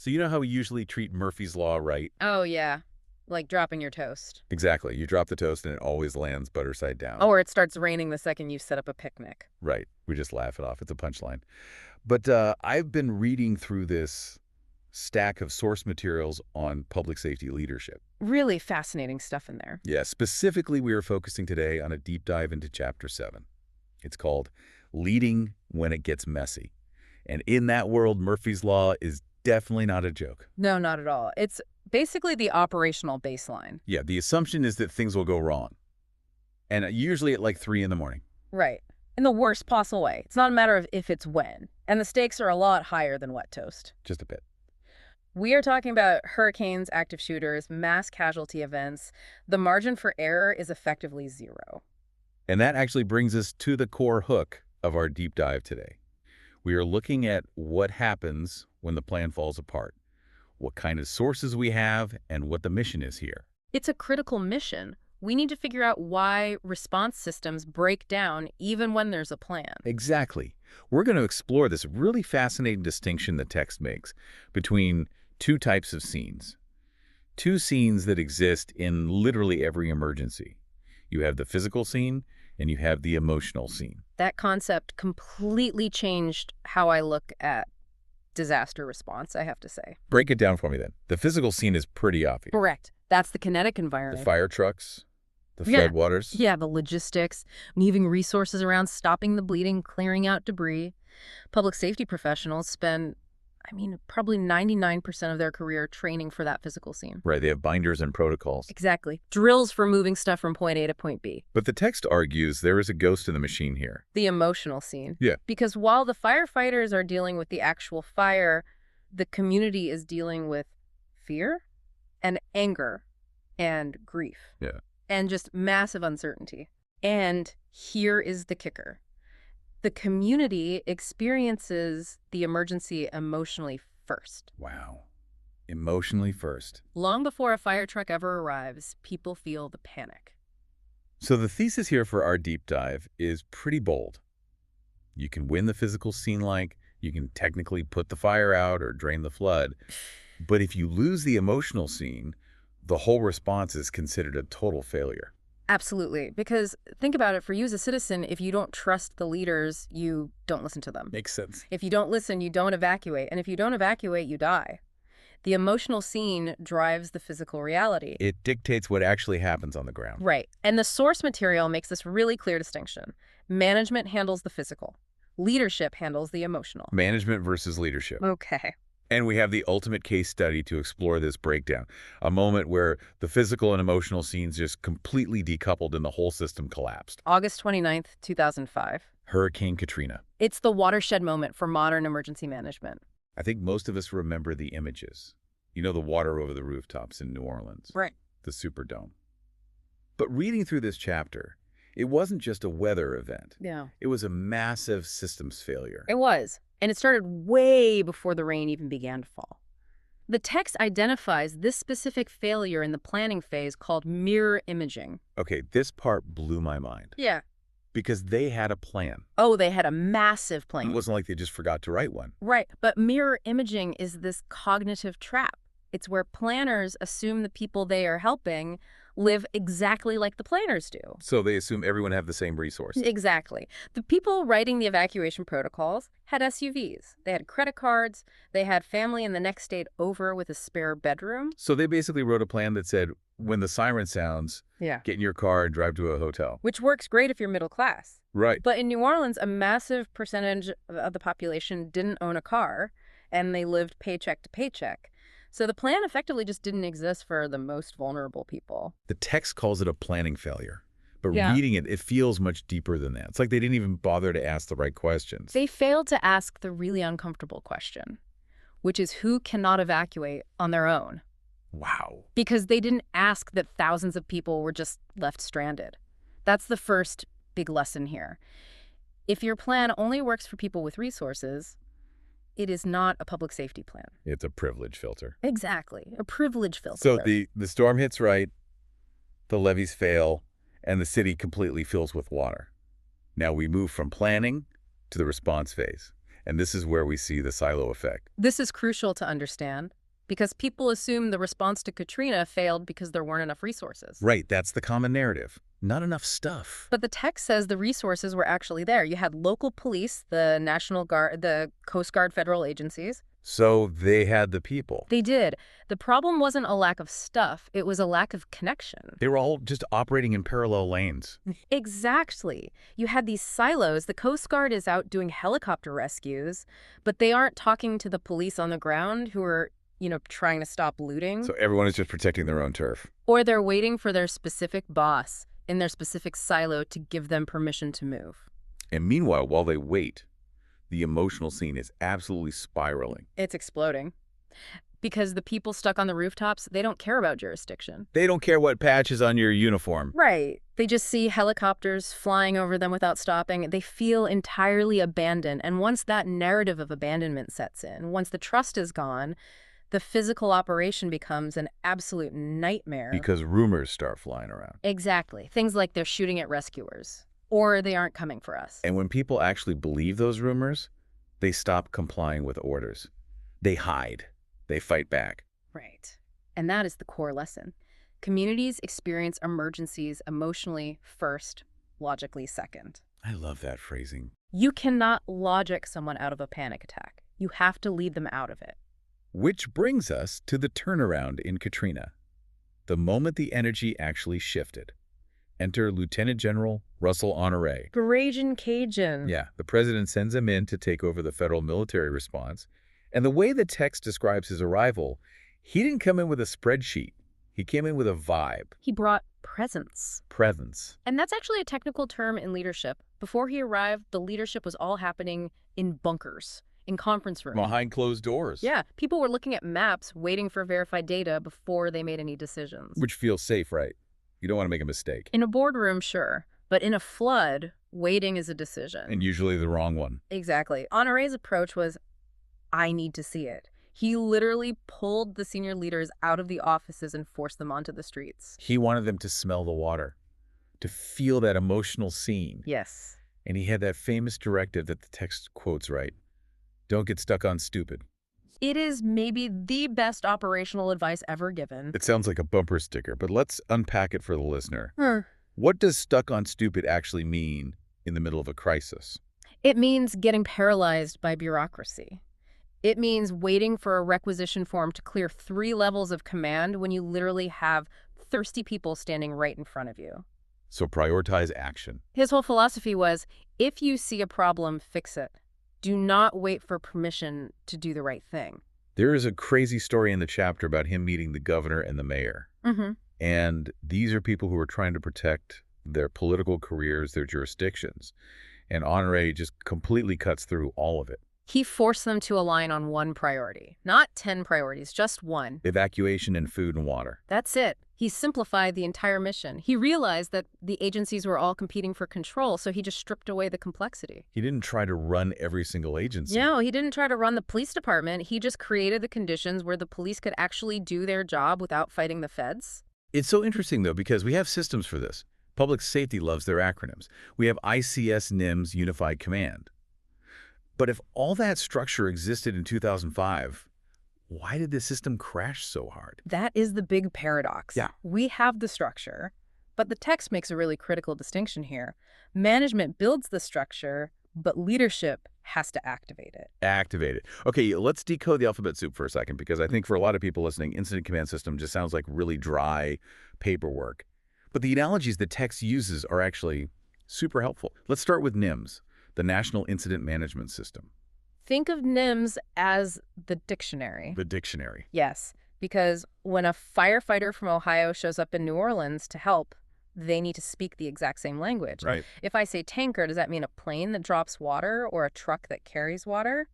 So you know how we usually treat Murphy's Law, right? Oh, yeah. Like dropping your toast. Exactly. You drop the toast and it always lands butter side down. Or it starts raining the second you set up a picnic. Right. We just laugh it off. It's a punchline. But I've been reading through this stack of source materials on public safety leadership. Really fascinating stuff in there. Yeah, specifically we are focusing today on a deep dive into Chapter 7. It's called Leading When It Gets Messy. And in that world, Murphy's Law is definitely not a joke. No, not at all. It's basically the operational baseline. Yeah, the assumption is that things will go wrong. And usually at like 3 in the morning. Right. In the worst possible way. It's not a matter of if, it's when. And the stakes are a lot higher than wet toast. Just a bit. We are talking about hurricanes, active shooters, mass casualty events. The margin for error is effectively zero. And that actually brings us to the core hook of our deep dive today. We are looking at what happens when the plan falls apart, what kind of sources we have, and what the mission is here. It's a critical mission. We need to figure out why response systems break down even when there's a plan. Exactly. We're going to explore this really fascinating distinction the text makes between two types of scenes. Two scenes that exist in literally every emergency. You have the physical scene and you have the emotional scene. That concept completely changed how I look at disaster response, I have to say. Break it down for me then. The physical scene is pretty obvious. Correct. That's the kinetic The environment. fire trucks, the floodwaters. Yeah, the logistics, moving resources around, stopping the bleeding, clearing out debris. Public safety professionals spend, probably 99% of their career training for that physical scene. Right, they have binders and protocols. Exactly. Drills for moving stuff from point A to point B. But the text argues there is a ghost in the machine here. The emotional scene. Yeah. Because while the firefighters are dealing with the actual fire, the community is dealing with fear and anger and grief. Yeah. And just massive uncertainty. And here is the kicker. The community experiences the emergency emotionally first. Wow. Emotionally first. Long before a fire truck ever arrives, people feel the panic. So the thesis here for our deep dive is pretty bold. You can win the physical scene you can technically put the fire out or drain the flood. But if you lose the emotional scene, the whole response is considered a total failure. Absolutely. Because think about it, for you as a citizen, if you don't trust the leaders, you don't listen to them. Makes sense. If you don't listen, you don't evacuate. And if you don't evacuate, you die. The emotional scene drives the physical reality. It dictates what actually happens on the ground. Right. And the source material makes this really clear distinction. Management handles the physical. Leadership handles the emotional. Management versus leadership. Okay. And we have the ultimate case study to explore this breakdown, a moment where the physical and emotional scenes just completely decoupled and the whole system collapsed. August 29th, 2005. Hurricane Katrina. It's the watershed moment for modern emergency management. I think most of us remember the images. You know, the water over the rooftops in New Orleans. Right. The Superdome. But reading through this chapter, it wasn't just a weather event. Yeah. It was a massive systems failure. It was. And it started way before the rain even began to fall. The text identifies this specific failure in the planning phase called mirror imaging. Okay, this part blew my mind. Yeah. Because they had a plan. Oh, they had a massive plan. It wasn't like they just forgot to write one. Right. But mirror imaging is this cognitive trap. It's where planners assume the people they are helping live exactly like the planners do. So they assume everyone have the same resource. Exactly. The people writing the evacuation protocols had SUVs. They had credit cards. They had family in the next state over with a spare bedroom. So they basically wrote a plan that said, when the siren sounds, get in your car and drive to a hotel. Which works great if you're middle class. Right. But in New Orleans, a massive percentage of the population didn't own a car, and they lived paycheck to paycheck. So the plan effectively just didn't exist for the most vulnerable people. The text calls it a planning failure. But reading it, it feels much deeper than that. It's like they didn't even bother to ask the right questions. They failed to ask the really uncomfortable question, which is who cannot evacuate on their own? Wow. Because they didn't ask that thousands of people were just left stranded. That's the first big lesson here. If your plan only works for people with resources, it is not a public safety plan. It's a privilege filter. Exactly. A privilege filter. So the storm hits right, the levees fail, and the city completely fills with water. Now we move from planning to the response phase. And this is where we see the silo effect. This is crucial to understand because people assume the response to Katrina failed because there weren't enough resources. Right, that's the common narrative. Not enough stuff. But the text says the resources were actually there. You had local police, the National Guard, the Coast Guard federal agencies. So they had the people. They did. The problem wasn't a lack of stuff. It was a lack of connection. They were all just operating in parallel lanes. Exactly. You had these silos. The Coast Guard is out doing helicopter rescues, but they aren't talking to the police on the ground who are, trying to stop looting. So everyone is just protecting their own turf. Or they're waiting for their specific boss in their specific silo to give them permission to move. And meanwhile, while they wait, the emotional scene is absolutely spiraling. It's exploding. Because the people stuck on the rooftops, they don't care about jurisdiction. They don't care what patch is on your uniform. Right. They just see helicopters flying over them without stopping. They feel entirely abandoned. And once that narrative of abandonment sets in, once the trust is gone, the physical operation becomes an absolute nightmare. Because rumors start flying around. Exactly. Things like they're shooting at rescuers. Or they aren't coming for us. And when people actually believe those rumors, they stop complying with orders. They hide. They fight back. Right. And that is the core lesson. Communities experience emergencies emotionally first, logically second. I love that phrasing. You cannot logic someone out of a panic attack. You have to lead them out of it. Which brings us to the turnaround in Katrina. The moment the energy actually shifted. Enter Lieutenant General Russell Honore. Ragin' Cajun. Yeah, the president sends him in to take over the federal military response. And the way the text describes his arrival, he didn't come in with a spreadsheet. He came in with a vibe. He brought presence. Presence. And that's actually a technical term in leadership. Before he arrived, the leadership was all happening in bunkers, in conference rooms. Behind closed doors. Yeah, people were looking at maps, waiting for verified data before they made any decisions. Which feels safe, right? You don't want to make a mistake. In a boardroom, sure. But in a flood, waiting is a decision. And usually the wrong one. Exactly. Honore's approach was, I need to see it. He literally pulled the senior leaders out of the offices and forced them onto the streets. He wanted them to smell the water, to feel that emotional scene. Yes. And he had that famous directive that the text quotes right. Don't get stuck on stupid. It is maybe the best operational advice ever given. It sounds like a bumper sticker, but let's unpack it for the listener. What does stuck on stupid actually mean in the middle of a crisis? It means getting paralyzed by bureaucracy. It means waiting for a requisition form to clear 3 levels of command when you literally have thirsty people standing right in front of you. So prioritize action. His whole philosophy was, if you see a problem, fix it. Do not wait for permission to do the right thing. There is a crazy story in the chapter about him meeting the governor and the mayor. And these are people who are trying to protect their political careers, their jurisdictions. And Honore just completely cuts through all of it. He forced them to align on one priority. Not 10 priorities, just one. Evacuation and food and water. That's it. He simplified the entire mission. He realized that the agencies were all competing for control, so he just stripped away the complexity. He didn't try to run every single agency. No, he didn't try to run the police department. He just created the conditions where the police could actually do their job without fighting the feds. It's so interesting, though, because we have systems for this. Public safety loves their acronyms. We have ICS NIMS Unified Command. But if all that structure existed in 2005, why did the system crash so hard? That is the big paradox. Yeah. We have the structure, but the text makes a really critical distinction here. Management builds the structure, but leadership has to activate it. Activate it. Okay, let's decode the alphabet soup for a second, because I think for a lot of people listening, incident command system just sounds like really dry paperwork. But the analogies the text uses are actually super helpful. Let's start with NIMS, the National Incident Management System. Think of NIMS as the dictionary. The dictionary. Yes, because when a firefighter from Ohio shows up in New Orleans to help, they need to speak the exact same language. Right. If I say tanker, does that mean a plane that drops water or a truck that carries water?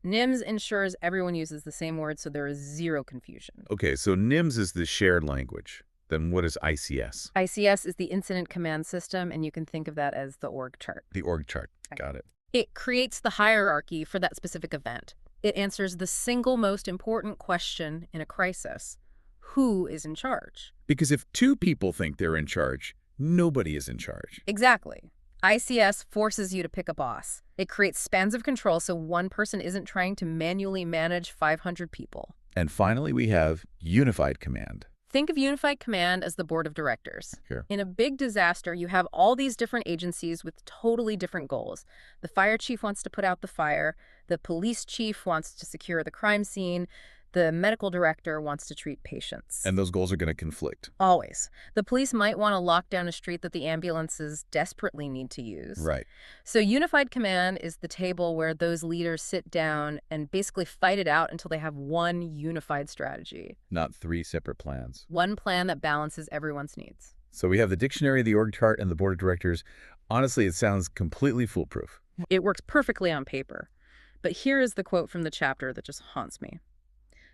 NIMS ensures everyone uses the same word, so there is zero confusion. Okay, so NIMS is the shared language. Then what is ICS? ICS is the Incident Command System, and you can think of that as the org chart. The org chart. Got it. It creates the hierarchy for that specific event. It answers the single most important question in a crisis. Who is in charge? Because if 2 people think they're in charge, nobody is in charge. Exactly. ICS forces you to pick a boss. It creates spans of control so one person isn't trying to manually manage 500 people. And finally, we have unified command. Think of unified command as the board of directors. Here. In a big disaster, you have all these different agencies with totally different goals. The fire chief wants to put out the fire. The police chief wants to secure the crime scene. The medical director wants to treat patients. And those goals are going to conflict. Always. The police might want to lock down a street that the ambulances desperately need to use. Right. So unified command is the table where those leaders sit down and basically fight it out until they have one unified strategy. Not 3 separate plans. One plan that balances everyone's needs. So we have the dictionary, the org chart, and the board of directors. Honestly, it sounds completely foolproof. It works perfectly on paper. But here is the quote from the chapter that just haunts me.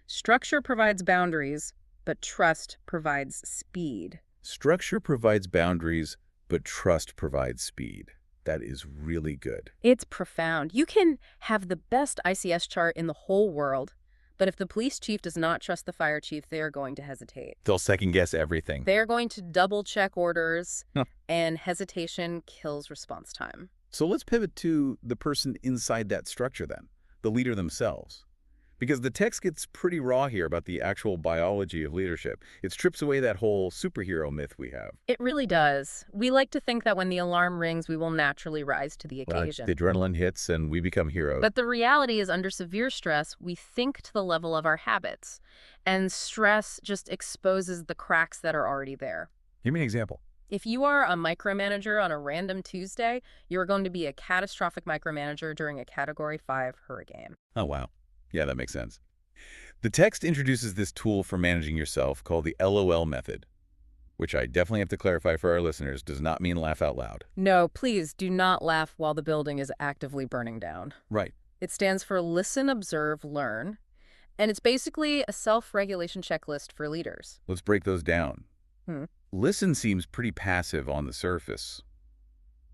Structure provides boundaries, but trust provides speed. Structure provides boundaries, but trust provides speed. That is really good. It's profound. You can have the best ICS chart in the whole world, but if the police chief does not trust the fire chief, they are going to hesitate. They'll second guess everything. They're going to double check orders, and hesitation kills response time. So let's pivot to the person inside that structure then, the leader themselves. Because the text gets pretty raw here about the actual biology of leadership. It strips away that whole superhero myth we have. It really does. We like to think that when the alarm rings, we will naturally rise to the occasion. The adrenaline hits and we become heroes. But the reality is, under severe stress, we think to the level of our habits. And stress just exposes the cracks that are already there. Give me an example. If you are a micromanager on a random Tuesday, you are going to be a catastrophic micromanager during a Category 5 hurricane. Oh, wow. Yeah, that makes sense. The text introduces this tool for managing yourself called the LOL method, which I definitely have to clarify for our listeners does not mean laugh out loud. No, please do not laugh while the building is actively burning down. Right. It stands for Listen, Observe, Learn, and it's basically a self-regulation checklist for leaders. Let's break those down. Listen seems pretty passive on the surface,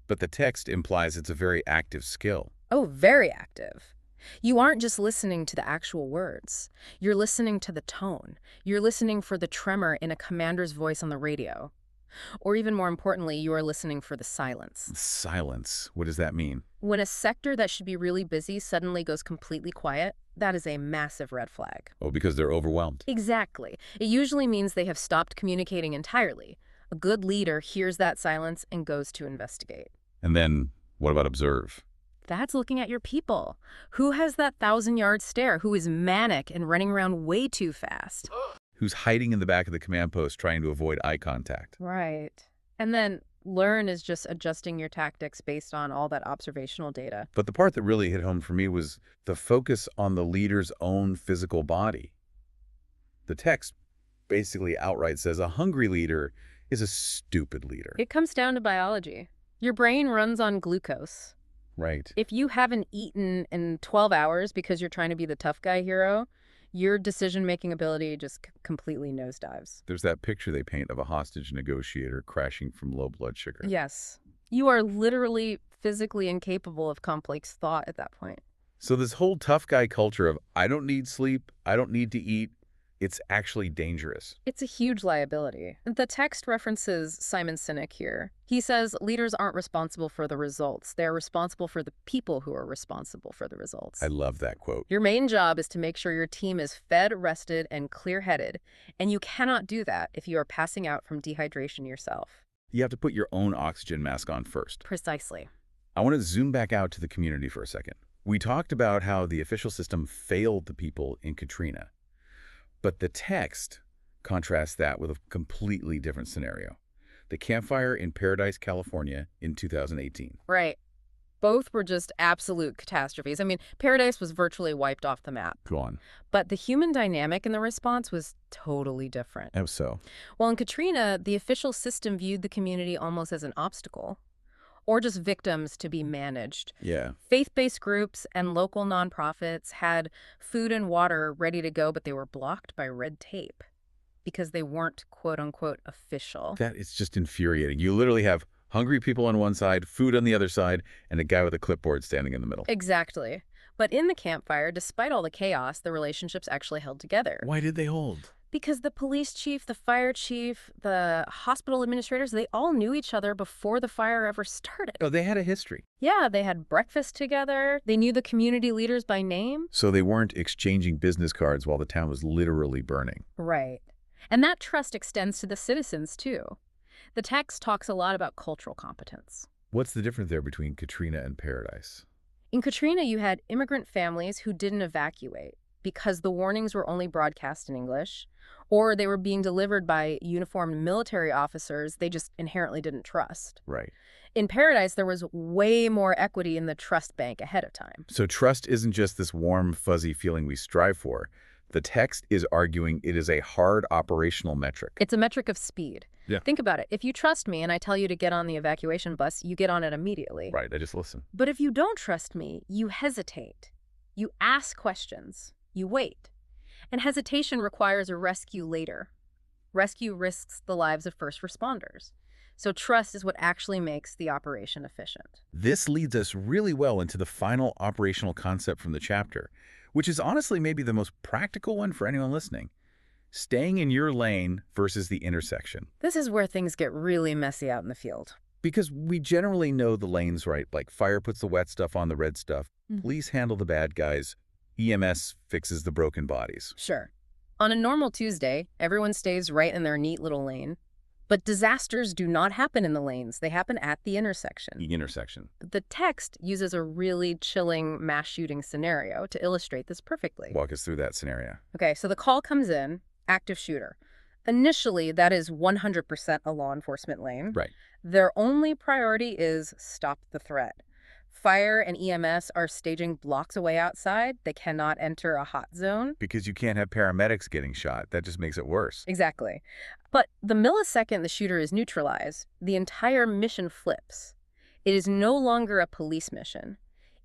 but the text implies it's a very active skill. Oh, very active. You aren't just listening to the actual words. You're listening to the tone. You're listening for the tremor in a commander's voice on the radio. Or even more importantly, you are listening for the silence. Silence. What does that mean? When a sector that should be really busy suddenly goes completely quiet, that is a massive red flag. Oh, because they're overwhelmed. Exactly. It usually means they have stopped communicating entirely. A good leader hears that silence and goes to investigate. And then, what about observe? That's looking at your people. Who has that 1,000-yard stare? Who is manic and running around way too fast? Who's hiding in the back of the command post trying to avoid eye contact? Right. And then learn is just adjusting your tactics based on all that observational data. But the part that really hit home for me was the focus on the leader's own physical body. The text basically outright says a hungry leader is a stupid leader. It comes down to biology. Your brain runs on glucose. Right. If you haven't eaten in 12 hours because you're trying to be the tough guy hero, your decision-making ability just completely nosedives. There's that picture they paint of a hostage negotiator crashing from low blood sugar. Yes. You are literally physically incapable of complex thought at that point. So this whole tough guy culture of I don't need sleep, I don't need to eat, it's actually dangerous. It's a huge liability. The text references Simon Sinek here. He says leaders aren't responsible for the results. They're responsible for the people who are responsible for the results. I love that quote. Your main job is to make sure your team is fed, rested, and clear-headed, and you cannot do that if you are passing out from dehydration yourself. You have to put your own oxygen mask on first. Precisely. I want to zoom back out to the community for a second. We talked about how the official system failed the people in Katrina. But the text contrasts that with a completely different scenario. The campfire in Paradise, California in 2018. Right. Both were just absolute catastrophes. I mean, Paradise was virtually wiped off the map. Go on. But the human dynamic in the response was totally different. How so? Well, in Katrina, the official system viewed the community almost as an obstacle, or just victims to be managed. Yeah. Faith-based groups and local nonprofits had food and water ready to go, but they were blocked by red tape because they weren't, quote-unquote, official. That is just infuriating. You literally have hungry people on one side, food on the other side, and a guy with a clipboard standing in the middle. Exactly. But in the campfire, despite all the chaos, the relationships actually held together. Why did they hold? Because the police chief, the fire chief, the hospital administrators, they all knew each other before the fire ever started. Oh, they had a history. Yeah, they had breakfast together. They knew the community leaders by name. So they weren't exchanging business cards while the town was literally burning. Right. And that trust extends to the citizens, too. The text talks a lot about cultural competence. What's the difference there between Katrina and Paradise? In Katrina, you had immigrant families who didn't evacuate because the warnings were only broadcast in English, or they were being delivered by uniformed military officers they just inherently didn't trust. Right. In Paradise, there was way more equity in the trust bank ahead of time. So trust isn't just this warm, fuzzy feeling we strive for. The text is arguing it is a hard operational metric. It's a metric of speed. Yeah. Think about it. If you trust me and I tell you to get on the evacuation bus, you get on it immediately. Right, I just listen. But if you don't trust me, you hesitate. You ask questions. You wait. And hesitation requires a rescue later. Rescue risks the lives of first responders. So trust is what actually makes the operation efficient. This leads us really well into the final operational concept from the chapter, which is honestly maybe the most practical one for anyone listening. Staying in your lane versus the intersection. This is where things get really messy out in the field. Because we generally know the lanes, right? Like fire puts the wet stuff on the red stuff, police handle the bad guys, EMS fixes the broken bodies. Sure. On a normal Tuesday, everyone stays right in their neat little lane. But disasters do not happen in the lanes. They happen at the intersection. The intersection. The text uses a really chilling mass shooting scenario to illustrate this perfectly. Walk us through that scenario. Okay, so the call comes in, active shooter. Initially, that is 100% a law enforcement lane. Right. Their only priority is stop the threat. Fire and EMS are staging blocks away outside. They cannot enter a hot zone. Because you can't have paramedics getting shot. That just makes it worse. Exactly. But the millisecond the shooter is neutralized, the entire mission flips. It is no longer a police mission.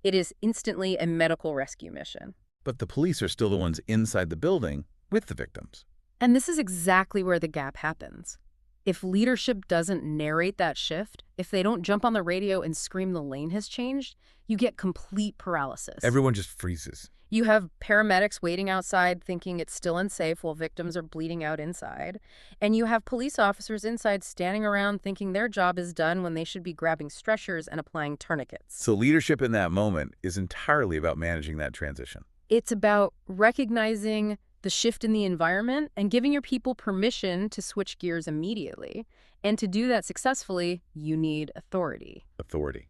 It is instantly a medical rescue mission. But the police are still the ones inside the building with the victims. And this is exactly where the gap happens. If leadership doesn't narrate that shift, if they don't jump on the radio and scream the lane has changed, you get complete paralysis. Everyone just freezes. You have paramedics waiting outside thinking it's still unsafe while victims are bleeding out inside. And you have police officers inside standing around thinking their job is done when they should be grabbing stretchers and applying tourniquets. So leadership in that moment is entirely about managing that transition. It's about recognizing the shift in the environment and giving your people permission to switch gears immediately. And to do that successfully, you need authority. Authority.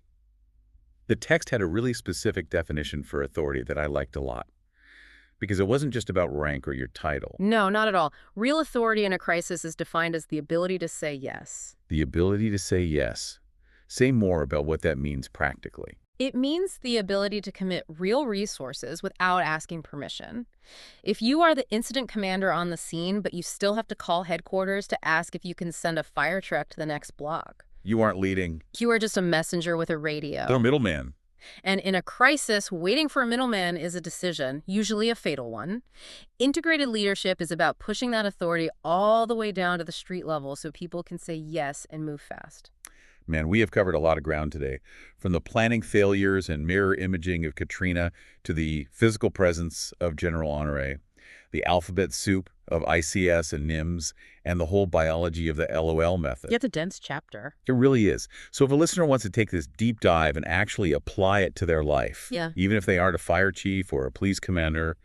The text had a really specific definition for authority that I liked a lot. Because it wasn't just about rank or your title. No, not at all. Real authority in a crisis is defined as the ability to say yes. The ability to say yes. Say more about what that means practically. It means the ability to commit real resources without asking permission. If you are the incident commander on the scene, but you still have to call headquarters to ask if you can send a fire truck to the next block. You aren't leading. You are just a messenger with a radio. The middleman. And in a crisis, waiting for a middleman is a decision, usually a fatal one. Integrated leadership is about pushing that authority all the way down to the street level so people can say yes and move fast. Man, we have covered a lot of ground today, from the planning failures and mirror imaging of Katrina to the physical presence of General Honore, the alphabet soup of ICS and NIMS, and the whole biology of the LOL method. It's a dense chapter. It really is. So if a listener wants to take this deep dive and actually apply it to their life, even if they aren't a fire chief or a police commander,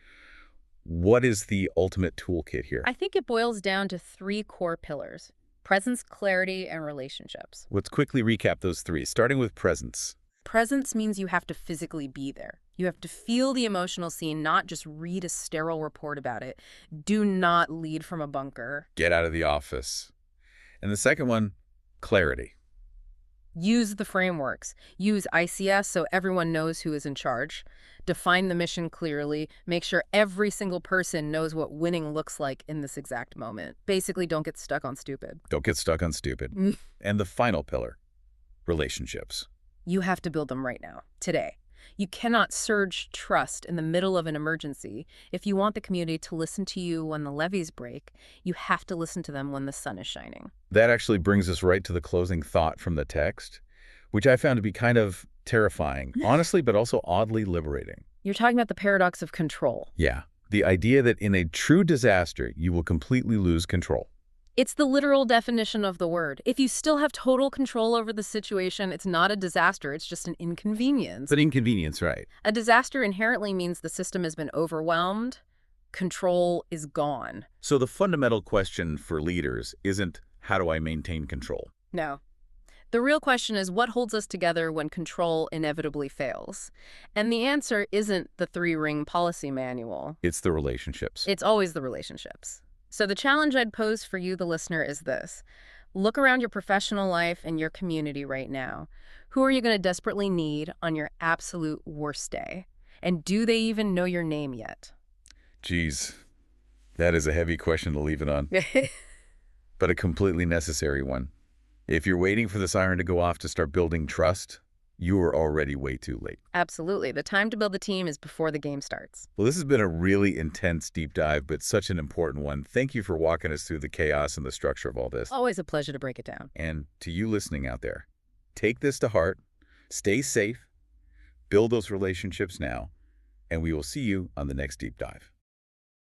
what is the ultimate toolkit here? I think it boils down to 3 core pillars. Presence, clarity, and relationships. Let's quickly recap those 3, starting with presence. Presence means you have to physically be there. You have to feel the emotional scene, not just read a sterile report about it. Do not lead from a bunker. Get out of the office. And the second one, clarity. Use the frameworks. Use ICS so everyone knows who is in charge. Define the mission clearly. Make sure every single person knows what winning looks like in this exact moment. Basically, don't get stuck on stupid. Don't get stuck on stupid. And the final pillar, relationships. You have to build them right now, today. You cannot surge trust in the middle of an emergency. If you want the community to listen to you when the levees break, you have to listen to them when the sun is shining. That actually brings us right to the closing thought from the text, which I found to be kind of terrifying, honestly, but also oddly liberating. You're talking about the paradox of control. Yeah. The idea that in a true disaster, you will completely lose control. It's the literal definition of the word. If you still have total control over the situation, it's not a disaster, it's just an inconvenience. But inconvenience, right? A disaster inherently means the system has been overwhelmed, control is gone. So the fundamental question for leaders isn't, how do I maintain control? No. The real question is, what holds us together when control inevitably fails? And the answer isn't the three-ring policy manual. It's the relationships. It's always the relationships. So the challenge I'd pose for you, the listener, is this. Look around your professional life and your community right now. Who are you going to desperately need on your absolute worst day? And do they even know your name yet? Geez, that is a heavy question to leave it on. But a completely necessary one. If you're waiting for the siren to go off to start building trust, you are already way too late. Absolutely. The time to build the team is before the game starts. Well, this has been a really intense deep dive, but such an important one. Thank you for walking us through the chaos and the structure of all this. Always a pleasure to break it down. And to you listening out there, take this to heart, stay safe, build those relationships now, and we will see you on the next deep dive.